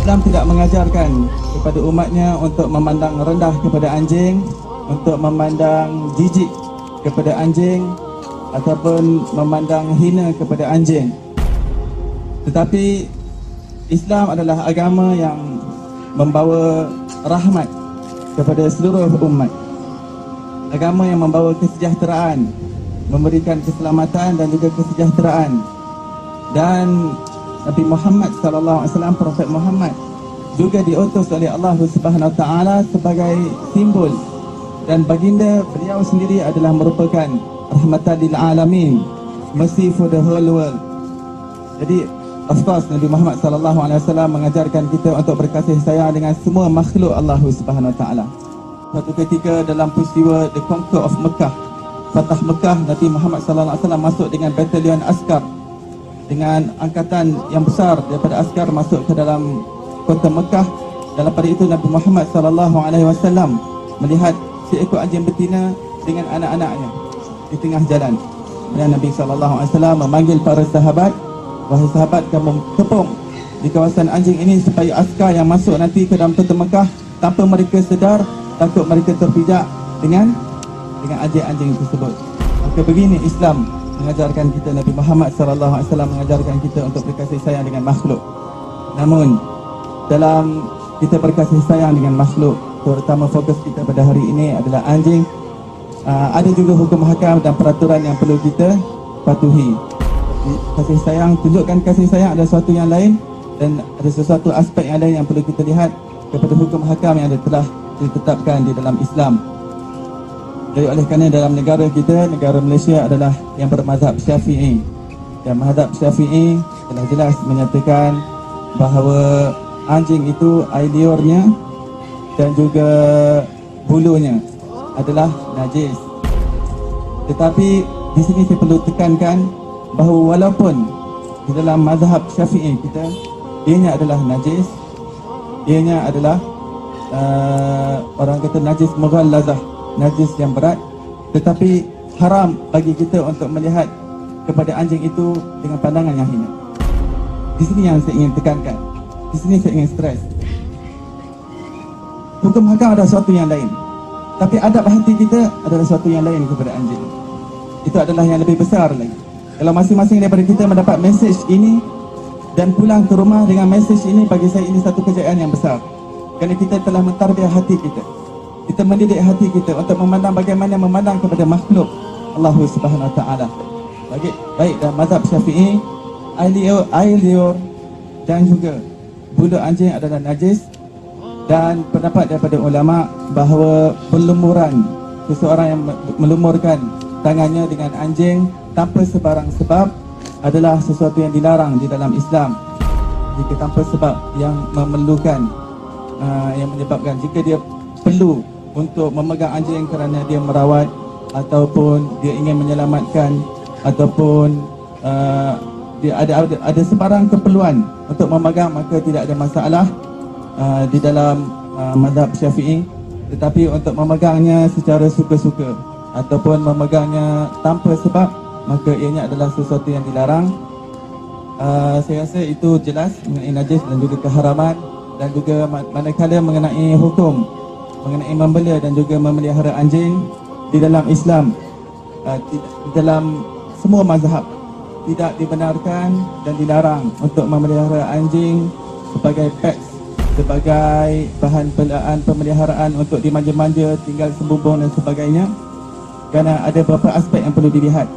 Islam tidak mengajarkan kepada umatnya untuk memandang rendah kepada anjing, untuk memandang jijik kepada anjing ataupun memandang hina kepada anjing. Tetapi Islam adalah agama yang membawa rahmat kepada seluruh umat. Agama yang membawa kesejahteraan, memberikan keselamatan dan juga kesejahteraan. Dan Nabi Muhammad sallallahu alaihi wasallam, Prophet Muhammad juga diutus oleh Allah Subhanahu wa taala sebagai simbol, dan baginda beliau sendiri adalah merupakan rahmatan lil alamin, mercy for the whole world. Jadi of course Nabi Muhammad sallallahu alaihi wasallam mengajarkan kita untuk berkasih sayang dengan semua makhluk Allah Subhanahu wa taala. Suatu ketika dalam peristiwa the conquer of Mekah, Fatah Mekah, Nabi Muhammad sallallahu alaihi wasallam masuk dengan batalion askar, dengan angkatan yang besar daripada askar masuk ke dalam kota Mekah. Dalam pada itu Nabi Muhammad sallallahu alaihi wasallam melihat seekor anjing betina dengan anak-anaknya di tengah jalan. Dan Nabi sallallahu alaihi wasallam memanggil para sahabat, wahai sahabat, kamu kepung di kawasan anjing ini supaya askar yang masuk nanti ke dalam kota Mekah tanpa mereka sedar, takut mereka terpijak dengan anjing-anjing tersebut. Maka begini Islam mengajarkan kita, Nabi Muhammad sallallahu alaihi wasallam mengajarkan kita untuk berkasih sayang dengan makhluk. Namun dalam kita berkasih sayang dengan makhluk, terutama fokus kita pada hari ini adalah anjing, ada juga hukum hakam dan peraturan yang perlu kita patuhi. Kasih sayang, tunjukkan kasih sayang ada sesuatu yang lain, dan ada sesuatu aspek yang lain yang perlu kita lihat kepada hukum hakam yang telah ditetapkan di dalam Islam. Jadi oleh kerana dalam negara kita, negara Malaysia adalah yang bermazhab Syafi'i, dan mazhab Syafi'i telah jelas menyatakan bahawa anjing itu air liurnya dan juga bulunya adalah najis. Tetapi di sini saya perlu tekankan bahawa walaupun di dalam mazhab Syafi'i kita ianya adalah najis, ianya adalah orang kata najis mughallazah, najis yang berat, tetapi haram bagi kita untuk melihat kepada anjing itu dengan pandangan yang hina. Di sini yang saya ingin tekankan, di sini saya ingin stres. Hukum hakam adalah sesuatu yang lain, tapi adab hati kita adalah sesuatu yang lain kepada anjing. Itu adalah yang lebih besar lagi. Kalau masing-masing daripada kita mendapat mesej ini dan pulang ke rumah dengan mesej ini, bagi saya ini satu kejayaan yang besar. Kerana kita telah mentarbiah hati kita, kita mendidik hati kita untuk memandang bagaimana memandang kepada makhluk Allah Subhanahu wa taala. Baik dalam mazhab Syafi'i, air liur dan juga bulu anjing adalah najis, dan pendapat daripada ulama bahawa pelumuran, seseorang yang melumurkan tangannya dengan anjing tanpa sebarang sebab adalah sesuatu yang dilarang di dalam Islam. Jika tanpa sebab yang memerlukan, yang menyebabkan, jika dia perlu untuk memegang anjing kerana dia merawat, ataupun dia ingin menyelamatkan, ataupun dia ada sebarang keperluan untuk memegang, maka tidak ada masalah di dalam mazhab Syafi'i. Tetapi untuk memegangnya secara suka-suka ataupun memegangnya tanpa sebab, maka ianya adalah sesuatu yang dilarang. Saya rasa itu jelas mengenai najis dan juga keharaman, dan juga manakala mengenai hukum mengenai membela dan juga memelihara anjing di dalam Islam, di dalam semua mazhab tidak dibenarkan dan dilarang untuk memelihara anjing sebagai pets, sebagai bahan pemeliharaan untuk dimanja-manja, tinggal sembubung dan sebagainya, kerana ada beberapa aspek yang perlu dilihat.